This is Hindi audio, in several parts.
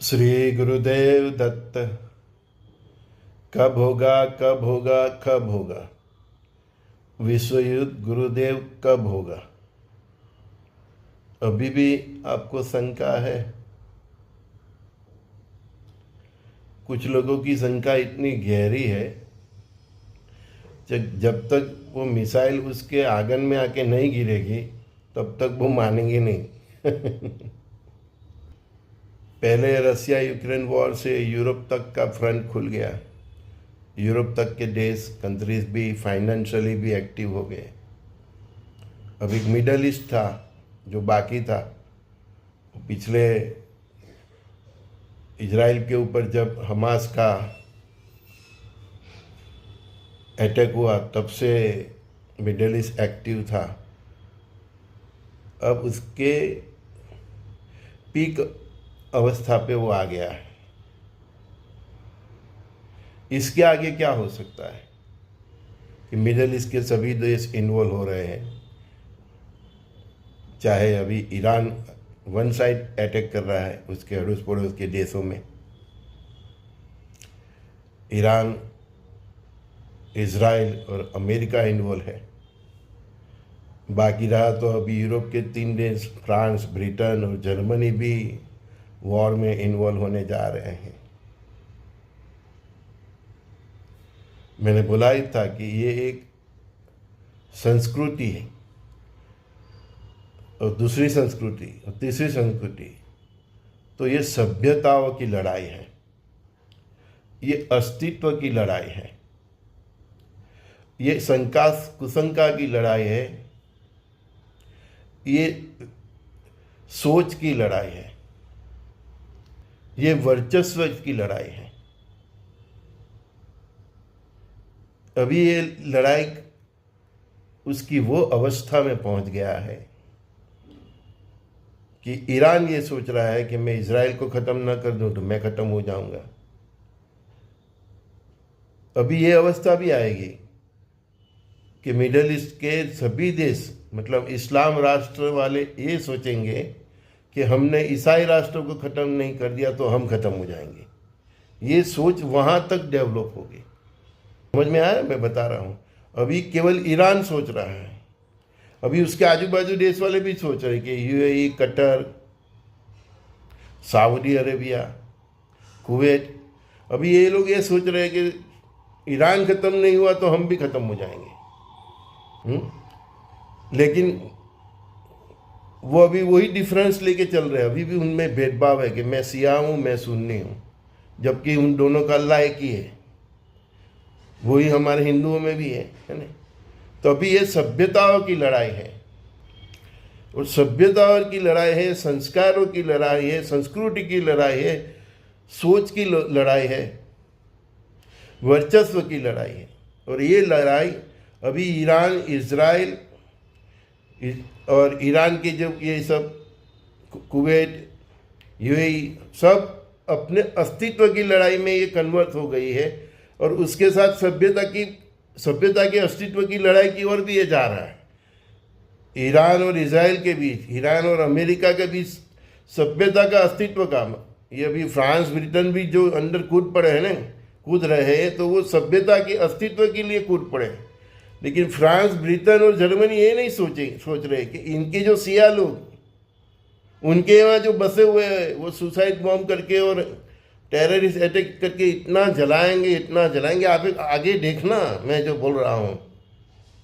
श्री गुरुदेव दत्त। कब होगा, कब होगा, कब होगा विश्व युद्ध? गुरुदेव कब होगा? अभी भी आपको शंका है? कुछ लोगों की शंका इतनी गहरी है, जब तक वो मिसाइल उसके आंगन में आके नहीं गिरेगी तब तक वो मानेंगे नहीं। पहले रसिया यूक्रेन वॉर से यूरोप तक का फ्रंट खुल गया। यूरोप तक के देश कंट्रीज भी फाइनेंशियली भी एक्टिव हो गए। अब एक मिडल ईस्ट था जो बाकी था। पिछले इजराइल के ऊपर जब हमास का अटैक हुआ तब से मिडल ईस्ट एक्टिव था। अब उसके पीक अवस्था पे वो आ गया है। इसके आगे क्या हो सकता है कि मिडल ईस्ट के सभी देश इन्वॉल्व हो रहे हैं। चाहे अभी ईरान वन साइड अटैक कर रहा है उसके अड़ोस पड़ोस के देशों में। ईरान, इजराइल और अमेरिका इन्वॉल्व है। बाकी रहा तो अभी यूरोप के 3 देश फ्रांस, ब्रिटेन और जर्मनी भी वॉर में इन्वॉल्व होने जा रहे हैं। मैंने बोला ही था कि ये एक संस्कृति है और दूसरी संस्कृति और तीसरी संस्कृति, तो ये सभ्यताओं की लड़ाई है, ये अस्तित्व की लड़ाई है, ये शंका कुशंका की लड़ाई है, ये सोच की लड़ाई है, ये वर्चस्व की लड़ाई है। अभी ये लड़ाई उसकी वो अवस्था में पहुंच गया है कि ईरान ये सोच रहा है कि मैं इजराइल को ख़त्म ना कर दूं तो मैं ख़त्म हो जाऊंगा। अभी ये अवस्था भी आएगी कि मिडल ईस्ट के सभी देश, मतलब इस्लाम राष्ट्र वाले, ये सोचेंगे कि हमने ईसाई राष्ट्रों को ख़त्म नहीं कर दिया तो हम ख़त्म हो जाएंगे। ये सोच वहाँ तक डेवलप होगी। समझ में आया? मैं बता रहा हूँ। अभी केवल ईरान सोच रहा है, अभी उसके आजू बाजू देश वाले भी सोच रहे कि UAE, Qatar, Saudi Arabia, Kuwait, अभी ये लोग ये सोच रहे हैं कि ईरान ख़त्म नहीं हुआ तो हम भी ख़त्म हो जाएंगे। लेकिन वो अभी वही डिफरेंस लेके चल रहे हैं। अभी भी उनमें भेदभाव है कि मैं शिया हूँ, मैं सुन्नी हूँ, जबकि उन दोनों का अल्लाह एक ही है। वही हमारे हिंदुओं में भी है ना। तो अभी ये सभ्यताओं की लड़ाई है, और सभ्यताओं की लड़ाई है, संस्कारों की लड़ाई है, संस्कृति की लड़ाई है, सोच की लड़ाई है, वर्चस्व की लड़ाई है। और ये लड़ाई अभी ईरान, इजराइल और ईरान के जो ये सब कुवैत, यूएई, सब अपने अस्तित्व की लड़ाई में ये कन्वर्ट हो गई है। और उसके साथ सभ्यता के अस्तित्व की लड़ाई की ओर भी ये जा रहा है। ईरान और इजराइल के बीच, ईरान और अमेरिका के बीच सभ्यता का अस्तित्व का, ये अभी फ्रांस, ब्रिटेन भी जो अंदर कूद रहे हैं, तो वो सभ्यता के अस्तित्व के लिए कूद पड़े। लेकिन फ्रांस, ब्रिटेन और जर्मनी ये नहीं सोच रहे कि इनके जो शिया लोग उनके यहाँ जो बसे हुए हैं वो सुसाइड बॉम्ब करके और टेररिस्ट अटैक करके इतना जलाएंगे। आप आगे देखना, मैं जो बोल रहा हूँ,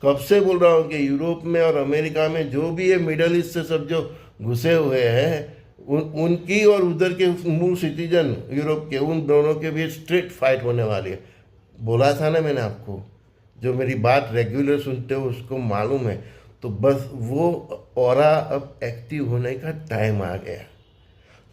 कब से बोल रहा हूँ कि यूरोप में और अमेरिका में जो भी ये मिडल ईस्ट से सब जो घुसे हुए हैं, उनकी और उधर के मूल सिटीजन यूरोप के, उन दोनों के भी स्ट्रेट फाइट होने वाली है। बोला था ना मैंने आपको, जो मेरी बात रेगुलर सुनते हो उसको मालूम है। तो बस वो ऑरा अब एक्टिव होने का टाइम आ गया।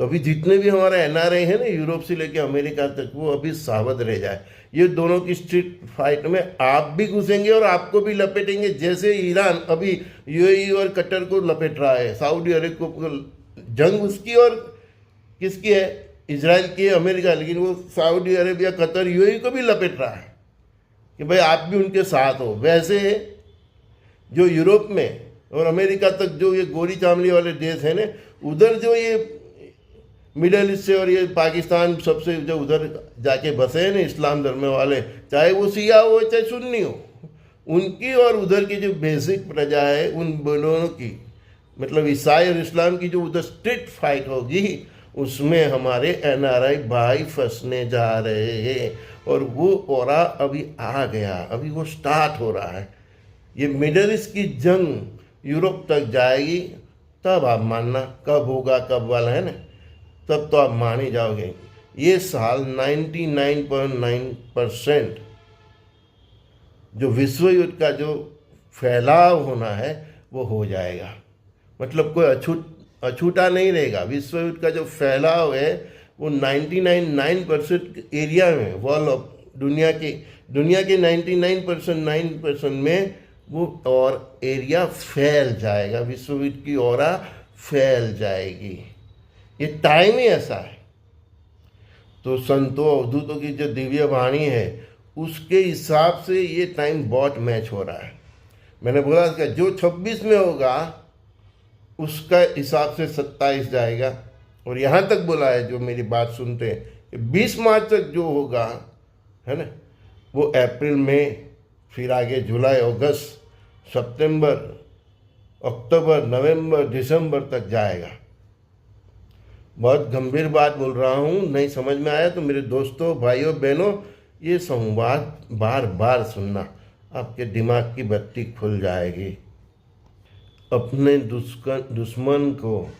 तो अभी जितने भी हमारे एनआरआई हैं ना, यूरोप से लेकर अमेरिका तक, वो अभी सावध रह जाए। ये दोनों की स्ट्रीट फाइट में आप भी घुसेंगे और आपको भी लपेटेंगे, जैसे ईरान अभी यूएई और कतर को लपेट रहा है। सऊदी अरब को जंग उसकी और किसकी है? इजराइल की है, अमेरिका। लेकिन वो सऊदी अरब या कतर, यूएई को भी लपेट रहा है कि भाई आप भी उनके साथ हो। वैसे जो यूरोप में और अमेरिका तक जो ये गोरी चामड़ी वाले देश हैं ना, उधर जो ये मिडल ईस्ट से, और ये पाकिस्तान सबसे जो उधर जाके बसे हैं ना इस्लाम धर्म वाले, चाहे वो शिया हो चाहे सुन्नी हो, उनकी और उधर की जो बेसिक प्रजा है उन दोनों की, मतलब ईसाई और इस्लाम की जो उधर स्ट्रीट फाइट होगी, उसमें हमारे एनआरआई भाई फंसने जा रहे हैं। और वो ओरा अभी आ गया, अभी वो स्टार्ट हो रहा है। ये मिडल ईस्ट की जंग यूरोप तक जाएगी, तब आप मानना कब होगा कब वाला है ना, तब तो आप मान ही जाओगे। ये साल 99.9% जो विश्व युद्ध का जो फैलाव होना है वो हो जाएगा, मतलब कोई अछूता नहीं रहेगा। विश्व युद्ध का जो फैलाव है वो 99.9% एरिया में, वर्ल्ड ऑफ दुनिया के 99.9% में वो और एरिया फैल जाएगा, विश्व युद्ध की औरा फैल जाएगी। ये टाइम ही ऐसा है। तो संतों अवधूतों की जो दिव्य वाणी है उसके हिसाब से ये टाइम बहुत मैच हो रहा है। मैंने बोला था जो 26 में होगा उसका हिसाब से 27 जाएगा, और यहाँ तक बोला है जो मेरी बात सुनते हैं कि 20 मार्च तक जो होगा है ना, वो अप्रैल में, फिर आगे जुलाई अगस्त सितंबर अक्टूबर नवंबर दिसंबर तक जाएगा। बहुत गंभीर बात बोल रहा हूँ, नहीं समझ में आया तो मेरे दोस्तों भाइयों बहनों ये संवाद बार बार सुनना, आपके दिमाग की बत्ती खुल जाएगी। अपने दुश्मन को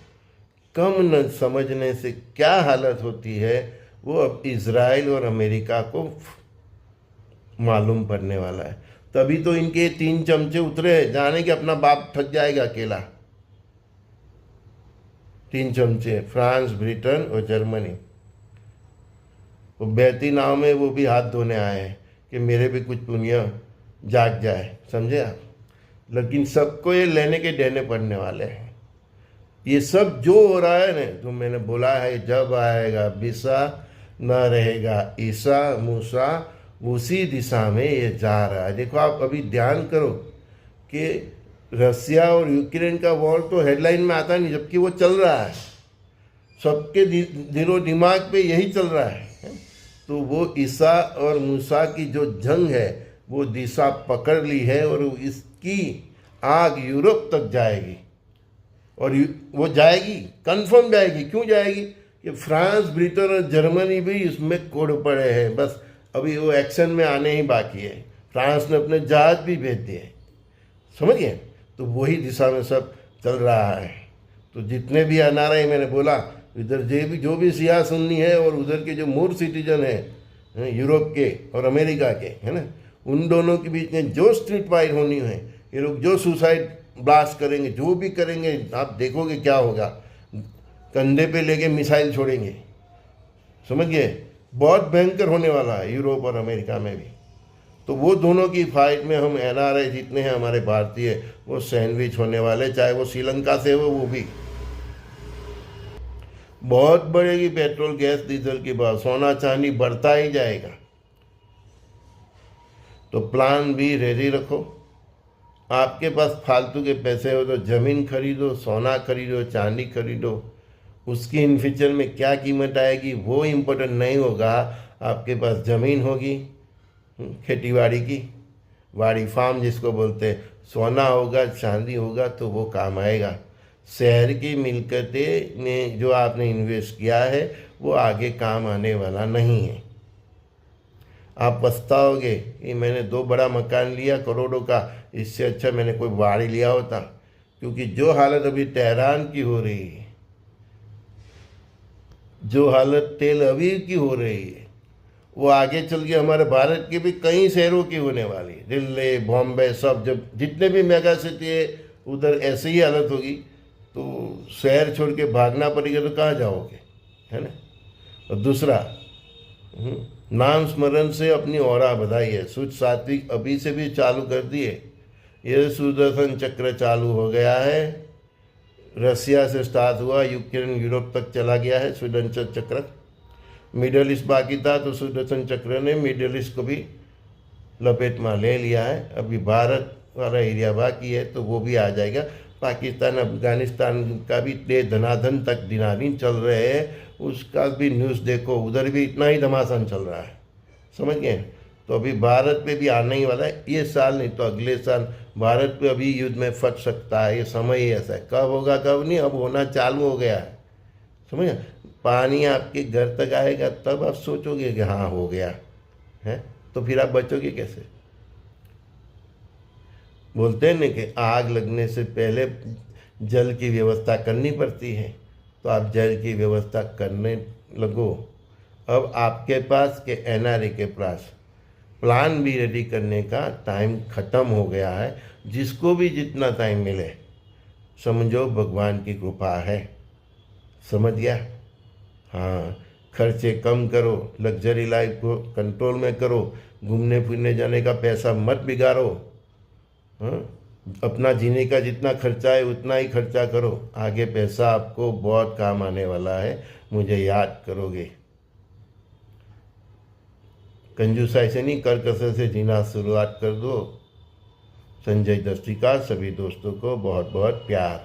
कम न समझने से क्या हालत होती है वो अब इजराइल और अमेरिका को मालूम पड़ने वाला है। तभी तो इनके 3 चमचे उतरे हैं, जाने कि अपना बाप थक जाएगा अकेला। 3 चमचे फ्रांस, ब्रिटेन और जर्मनी। वो बहती नाव में वो भी हाथ धोने आए हैं कि मेरे भी कुछ पुण्य जाग जाए, समझे आप। लेकिन सबको ये लेने के देने पड़ने वाले हैं। ये सब जो हो रहा है ना, जो मैंने बोला है, जब आएगा बिसा न रहेगा ईसा मूसा, उसी दिशा में ये जा रहा है। देखो आप अभी ध्यान करो कि रसिया और यूक्रेन का वॉर तो हेडलाइन में आता नहीं, जबकि वो चल रहा है, सबके दिलो दिमाग पे यही चल रहा है। तो वो ईसा और मूसा की जो जंग है वो दिशा पकड़ ली है, और इसकी आग यूरोप तक जाएगी, और वो जाएगी, कंफर्म जाएगी। क्यों जाएगी? कि फ्रांस, ब्रिटेन और जर्मनी भी इसमें कोड़ पड़े हैं, बस अभी वो एक्शन में आने ही बाकी है। फ्रांस ने अपने जहाज भी भेज दिए, समझिए। तो वही दिशा में सब चल रहा है। तो जितने भी एनआरआई, मैंने बोला इधर जो भी सिया सुन्नी है, और उधर के जो मूर सिटीजन है यूरोप के और अमेरिका के, है ना, उन दोनों के बीच में जो स्ट्रीट फाइट होनी है, ये लोग जो सुसाइड ब्लास्ट करेंगे, जो भी करेंगे, आप देखोगे क्या होगा। कंधे पे लेके मिसाइल छोड़ेंगे, समझ गए। बहुत भयंकर होने वाला है यूरोप और अमेरिका में भी। तो वो दोनों की फाइट में हम एनआरआई जितने हैं हमारे भारतीय, वो सैंडविच होने वाले, चाहे वो श्रीलंका से हो, वो भी बहुत बढ़ेगी। पेट्रोल गैस डीजल की भाव, सोना चांदी बढ़ता ही जाएगा। तो प्लान भी रेडी रखो। आपके पास फालतू के पैसे हो तो ज़मीन खरीदो, सोना खरीदो, चांदी खरीदो। उसकी इन फ्यूचर में क्या कीमत आएगी वो इम्पोर्टेंट नहीं होगा। आपके पास ज़मीन होगी, खेतीबाड़ी की, वाड़ी फार्म जिसको बोलते हैं, सोना होगा, चांदी होगा, तो वो काम आएगा। शहर की मिलकतें में जो आपने इन्वेस्ट किया है वो आगे काम आने वाला नहीं है। आप पछताओगे कि मैंने 2 बड़ा मकान लिया करोड़ों का, इससे अच्छा मैंने कोई वाड़ी लिया होता। क्योंकि जो हालत अभी तेहरान की हो रही है, जो हालत तेल अवीव की हो रही है, वो आगे चल के हमारे भारत के भी कई शहरों की होने वाली है। दिल्ली, बॉम्बे, सब जब जितने भी मेगा सिटी है उधर ऐसी ही हालत होगी। तो शहर छोड़ के भागना पड़ेगा तो कहाँ जाओगे, है ना। और दूसरा, नाम स्मरण से अपनी औरा बधाइए। सूच सात्विक अभी से भी चालू कर दिए। ये सुदर्शन चक्र चालू हो गया है। रसिया से स्टार्ट हुआ, यूक्रेन यूरोप तक चला गया है सुदर्शन चक्र। मिडल ईस्ट बाकी था, तो सुदर्शन चक्र ने मिडल ईस्ट को भी लपेट में ले लिया है। अभी भारत वाला एरिया बाकी है, तो वो भी आ जाएगा। पाकिस्तान अफगानिस्तान का भी इतने धनाधन तक दिनानी चल रहे हैं, उसका भी न्यूज़ देखो, उधर भी इतना ही घमासान चल रहा है, समझ गए। तो अभी भारत पे भी आने ही वाला है, ये साल नहीं तो अगले साल भारत पे अभी युद्ध में फंस सकता है, ये समय ही ऐसा है। कब होगा कब नहीं, अब होना चालू हो गया है, समझ गए। पानी आपके घर तक आएगा तब आप सोचोगे कि हाँ हो गया है, तो फिर आप बचोगे कैसे। बोलते हैं ना कि आग लगने से पहले जल की व्यवस्था करनी पड़ती है, तो आप जल की व्यवस्था करने लगो। अब आपके पास के एनआरए के पास प्लान भी रेडी करने का टाइम ख़त्म हो गया है। जिसको भी जितना टाइम मिले समझो भगवान की कृपा है, समझ गया। हाँ, खर्चे कम करो, लग्जरी लाइफ को कंट्रोल में करो, घूमने फिरने जाने का पैसा मत बिगाड़ो। हाँ, अपना जीने का जितना खर्चा है उतना ही खर्चा करो, आगे पैसा आपको बहुत काम आने वाला है, मुझे याद करोगे। कंजूसाई से नहीं, कर कसर से जीना शुरुआत कर दो। संजय दस्तिका, सभी दोस्तों को बहुत बहुत प्यार।